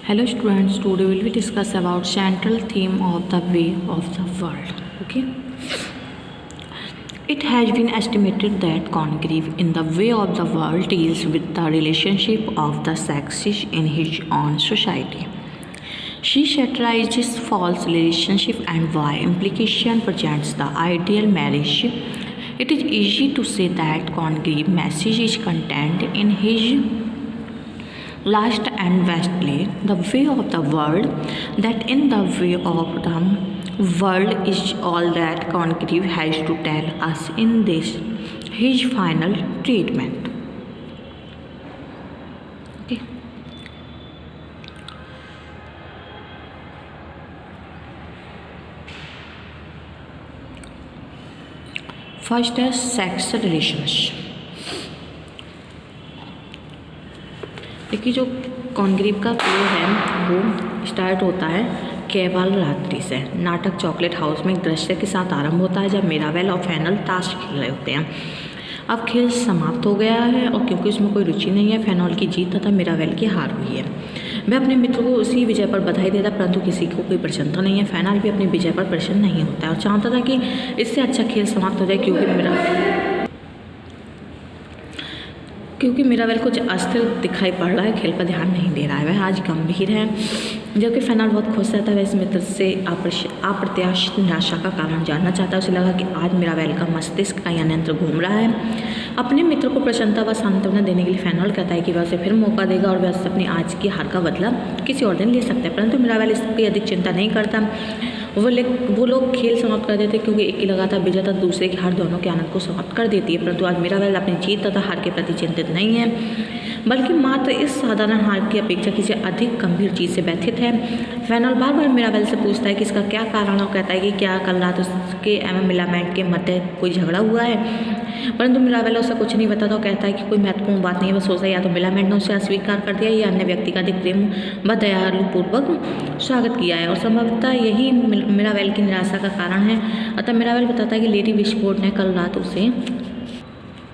Hello students, today we will discuss about central theme of the way of the world. Okay. It has been estimated that Congreve in the way of the world deals with the relationship of the sexes in his own society. She satirizes false relationship and by implication presents the ideal marriage. It is easy to say that Congreve message is contained in his last and vastly the way of the world, that in the way of the world is all that Congreve has to tell us in this his final treatment. Okay. First is sex relations. देखिए जो Congreve का play है वो start होता है केवल रात्रि से। नाटक चॉकलेट हाउस में एक दृश्य के साथ आरंभ होता है जब मिराबेल और फैनल ताश खेल रहे होते हैं। अब खेल समाप्त हो गया है और क्योंकि उसमें कोई रुचि नहीं है, फैनल की जीत तथा मिराबेल की हार हुई है। वह अपने मित्र को उसी विजय पर बधाई देता, परंतु किसी को कोई प्रसन्नता नहीं है। फैनल भी अपनी विजय पर प्रसन्न नहीं होता है और चाहता था कि इससे अच्छा खेल समाप्त हो जाए क्योंकि मिराबेल कुछ अस्थिर दिखाई पड़ रहा है, खेल पर ध्यान नहीं दे रहा है। वह आज गंभीर है, जबकि फैनल बहुत खुश रहता है। वह इस मित्र से अप्रत्याशित निराशा का कारण जानना चाहता है। उसे लगा कि आज मिराबेल का मस्तिष्क का यंत्र घूम रहा है। अपने मित्र को प्रसन्नता व सांत्वना देने के लिए फैनल कहता है कि वह उसे फिर मौका देगा और वह अपनी आज की हार का बदला किसी और दिन ले सकता है, परंतु मिराबेल इसकी अधिक चिंता नहीं करता। वो लोग खेल समाप्त कर देते क्योंकि एक की लगातार विजेता दूसरे की हार दोनों के आनंद को समाप्त कर देती है। परंतु आज मिराबेल अपनी जीत तथा हार के प्रति चिंतित नहीं है, बल्कि मात्र इस साधारण हार की अपेक्षा किसी अधिक गंभीर चीज़ से व्यथित है। फैनल बार बार मिराबेल से पूछता है कि इसका क्या कारण है और कहता है कि क्या कल रात उसके एवं मिलामेंट के मध्य कोई झगड़ा हुआ है, परंतु मिराबेल उसे कुछ नहीं बताता और कहता है कि कोई महत्वपूर्ण बात नहीं है। वह सोचता है या तो मिलामेंट ने उसे अस्वीकार कर दिया या अन्य व्यक्ति का अधिक प्रेम व दयालुपूर्वक स्वागत किया है और संभवतः यही मिराबेल की निराशा का कारण है। अतः मिराबेल बताता है कि लेडी विस्फोट ने कल रात उसे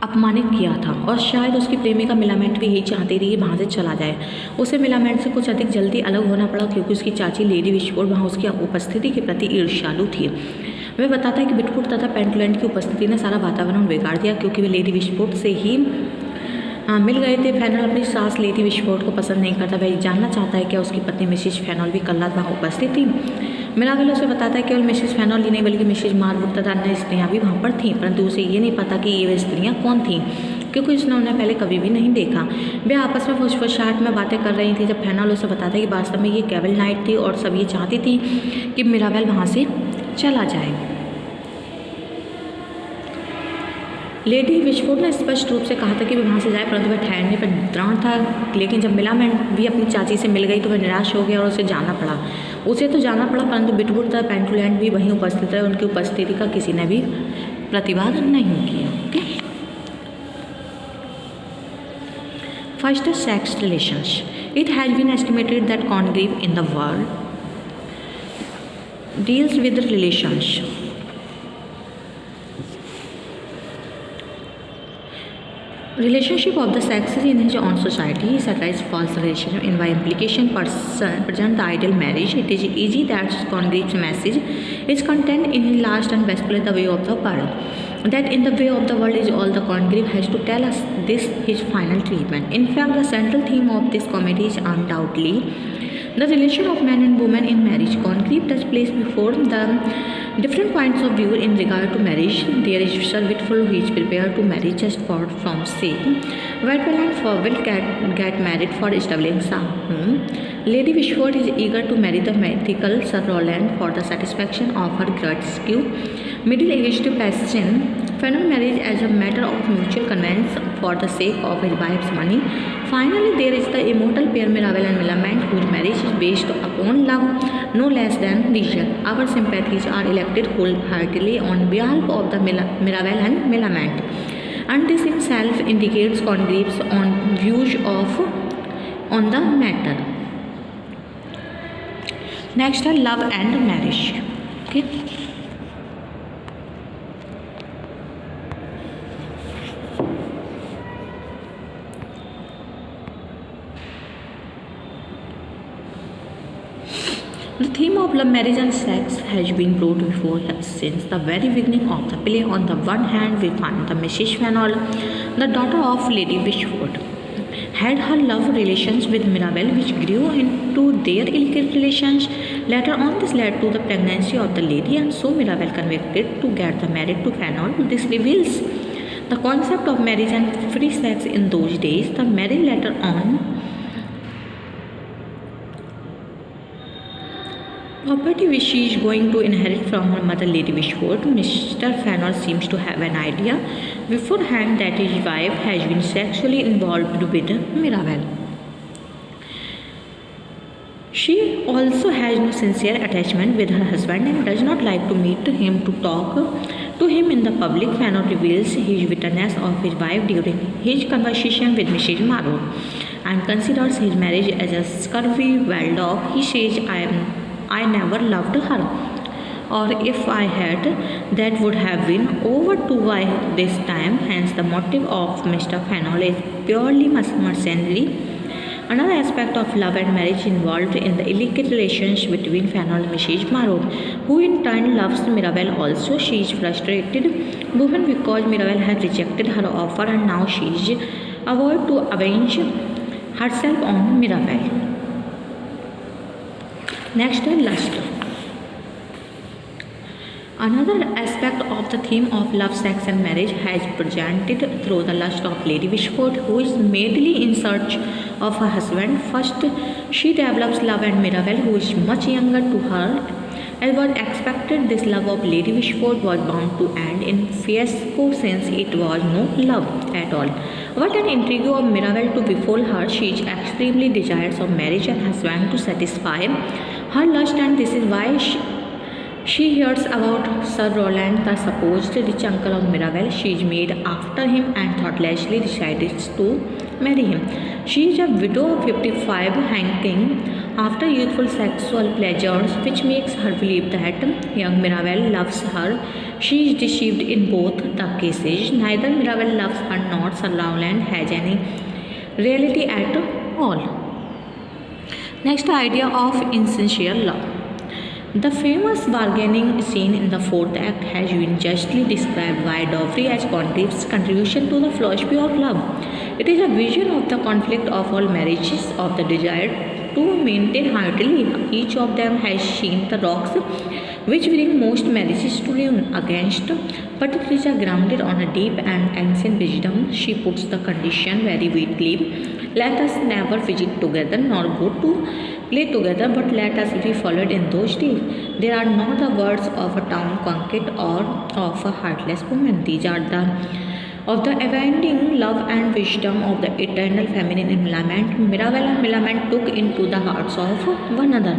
अपमानित किया था और शायद उसकी प्रेमिका मिलामेंट भी यही चाहती थी कि वहाँ से चला जाए। उसे मिलामेंट से कुछ अधिक जल्दी अलग होना पड़ा क्योंकि उसकी चाची लेडी विस्फोट वहाँ उसकी उपस्थिति के प्रति ईर्ष्यालु थी। वह बताता है कि बिटफुट तथा पेंटलैंड की उपस्थिति ने सारा वातावरण बिगाड़ दिया क्योंकि वे लेडी विस्फोट से ही मिल गए थे। फैनल अपनी सास लेडी विस्फोट को पसंद नहीं करता। वह जानना चाहता है कि उसकी पत्नी मिसेज फैनल भी कल रात वहाँ उपस्थित थी। मिराबेल उसे बताता है केवल मिसेज फैनल ही नहीं बल्कि मिसेज मार्वुड तथा अन्य स्त्रियाँ भी वहाँ पर थीं, परंतु उसे ये नहीं पता कि ये स्त्रियाँ कौन थीं क्योंकि उसने उन्हें पहले कभी भी नहीं देखा। वे आपस में फुसफुसाहट में बातें कर रही थी जब फैनल उसे बताता है कि वास्तव में ये केवल नाइट थी और सब ये चाहती थी कि मिराबेल वहाँ से चला जाए। लेडी विस्फोट ने स्पष्ट रूप से कहा था कि वह वहाँ से जाए, परंतु वह ठहरने पर दृढ़ था। लेकिन जब मिलामेंट भी अपनी चाची से मिल गई तो वह निराश हो गया और उसे जाना पड़ा। उसे तो जाना पड़ा, परंतु बिटवुड तथा पेंटलैंड भी वहीं उपस्थित रहे। उनकी उपस्थिति का किसी ने भी प्रतिवाद नहीं किया। Okay. First sex relations. It has been estimated that कॉन्ग्रीव in the world deals with relations relationship of the sexes in his own society. He satirizes false relationship and by implication present the ideal marriage. It is easy that Congreve's message is contained in his last and best play, the way of the world, that in the way of the world is all the Congreve has to tell us this his final treatment. In fact, the central theme of this comedy is undoubtedly the relation of man and woman in marriage. Congreve does place before the different points of view in regard to marriage. There is servitful who is prepared to marry just for from sake, Whitewell and Fowell get married for establishing some home. Lady Wishford is eager to marry the mythical Sir Roland for the satisfaction of her gratuitous middle-aged passion. Fennel marries as a matter of mutual convenience for the sake of his wife's money. Finally, there is the immortal pair Mirabelle and Millamant, whose marriage is based upon love no less than reason. Our sympathies are elected wholeheartedly on behalf of the Mirabelle and Millamant, and this itself indicates Congreve's own views on the matter. Next है love and marriage. Okay. The theme of love, marriage, and sex has been brought before us since the very beginning of the play. On the one hand, we find the Mrs. Fennel, the daughter of Lady Wishford, had her love relations with Mirabel, which grew into their illicit relations. Later on, this led to the pregnancy of the lady, and so Mirabel convicted to get married to Fennel. This reveals the concept of marriage and free sex in those days. The marriage later on property which she is going to inherit from her mother, Lady Wishford. Mr. Fennel seems to have an idea beforehand that his wife has been sexually involved with Mirabel. She also has no sincere attachment with her husband and does not like to meet him to talk to him in the public. Fennel reveals his bitterness of his wife during his conversation with Mrs. Marrow and considers his marriage as a scurvy well-dog. He says, I never loved her, or if I had, that would have been over to by this time. Hence, the motive of Mr. Fennel is purely mercenary. Another aspect of love and marriage involved in the illicit relations between Fennel and Mrs. Marrow, who in turn loves Mirabel also. She is frustrated woman because Mirabel has rejected her offer and now she is about to avenge herself on Mirabel. Next is lust. Another aspect of the theme of love, sex and marriage has presented through the lust of Lady Wishford, who is madly in search of her husband. First, she develops love and Mirabel, who is much younger to her. As was expected, this love of Lady Wishford was bound to end in fiasco since it was no love at all. What an intrigue of Mirabel to befall her. She is extremely desirous of marriage and husband to satisfy her lust, and this is why she hears about Sir Roland, the supposed rich uncle of Mirabel. She is made after him and thoughtlessly decides to marry him. She is a widow of 55, hanking after youthful sexual pleasures, which makes her believe that young Mirabel loves her. She is deceived in both the cases. Neither Mirabel loves her nor Sir Roland has any reality at all. Next, idea of insincere love. The famous bargaining scene in the fourth act has been justly described by Dovry as Congrev's contribution to the philosophy of love. It is a vision of the conflict of all marriages, of the desire to maintain harmony. Each of them has seen the rocks which bring most marriages to ruin against, but it is grounded on a deep and ancient wisdom. She puts the condition very weakly. Let us never visit together nor go to play together, but let us be followed in those days. They are not the words of a town conquered or of a heartless woman. These are of the abiding love and wisdom of the eternal feminine in Millamant. Mirabel and Millamant took into the hearts of one another.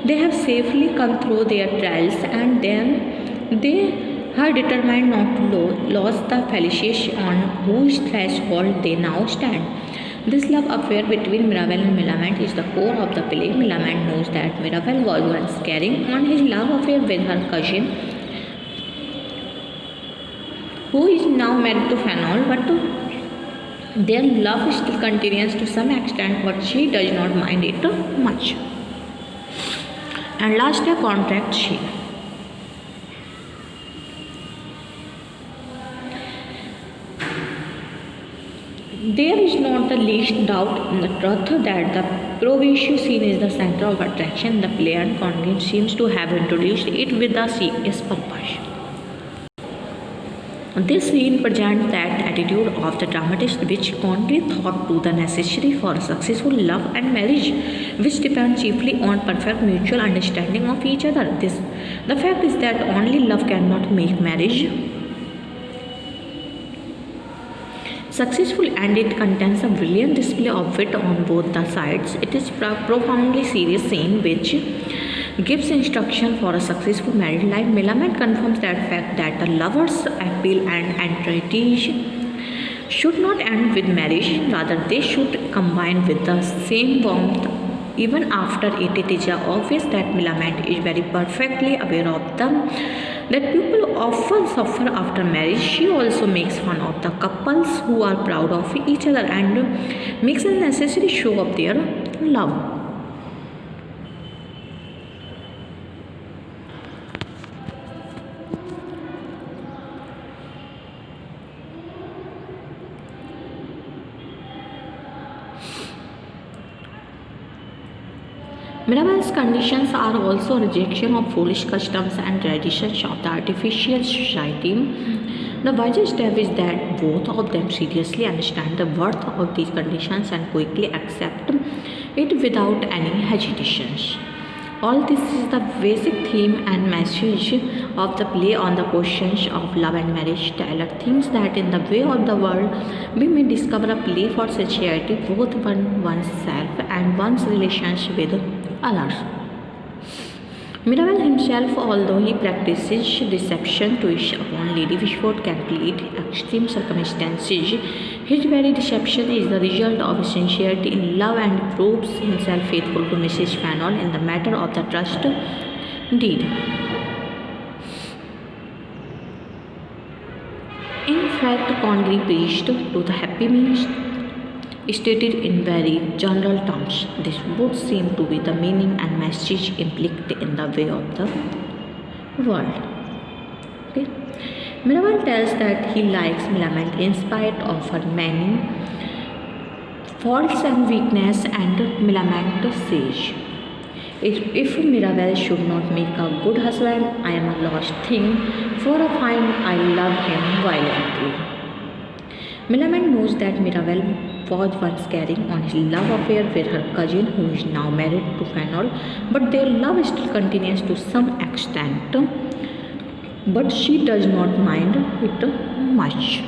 They have safely come through their trials, and then they are determined not to lose the fellowship on whose threshold they now stand. This love affair between Mirabel and Millamant is the core of the play. Millamant knows that Mirabel was once carrying on his love affair with her cousin, who is now married to Fennel, but their love still continues to some extent, but she does not mind it much. And last, a contract she. There is not the least doubt in the truth that the Provincial scene is the center of attraction in the play, and Congreve seems to have introduced it with a serious purpose. This scene presents that attitude of the dramatist which Congreve thought to the necessary for a successful love and marriage, which depend chiefly on perfect mutual understanding of each other. The fact is that only love cannot make marriage successful, and it contains a brilliant display of wit on both the sides. It is a profoundly serious scene which gives instruction for a successful married life. Millamant confirms that fact that the lovers' appeal and entreaties should not end with marriage, rather they should combine with the same warmth even after it. It is obvious that Millamant is very perfectly aware of that people often suffer after marriage. She also makes fun of the couples who are proud of each other and makes a necessary show of their love. Mirabelle's conditions are also a rejection of foolish customs and traditions of the artificial society. The wisest step is that both of them seriously understand the worth of these conditions and quickly accept it without any hesitations. All this is the basic theme and message of the play on the questions of love and marriage. Taylor thinks that in the way of the world, we may discover a play for society, both oneself and one's relationship with others. Mirabelle himself, although he practices deception to wish upon Lady Wishford, can plead extreme circumstances. His very deception is the result of sincerity in love and proves himself faithful to Mrs. Fanulle in the matter of the trust deed. In fact, Congreve preached to the happy means stated in very general terms. This would seem to be the meaning and message implied in the way of the world. Okay. Mirabelle tells that he likes Millamant in spite of her many faults and weakness, and Millamant says, if Mirabelle should not make a good husband, I am a lost thing, for I find I love him violently. Millamant knows that Mirabelle was once carrying on his love affair with her cousin, who is now married to Fanulle, but their love still continues to some extent, but she does not mind it much.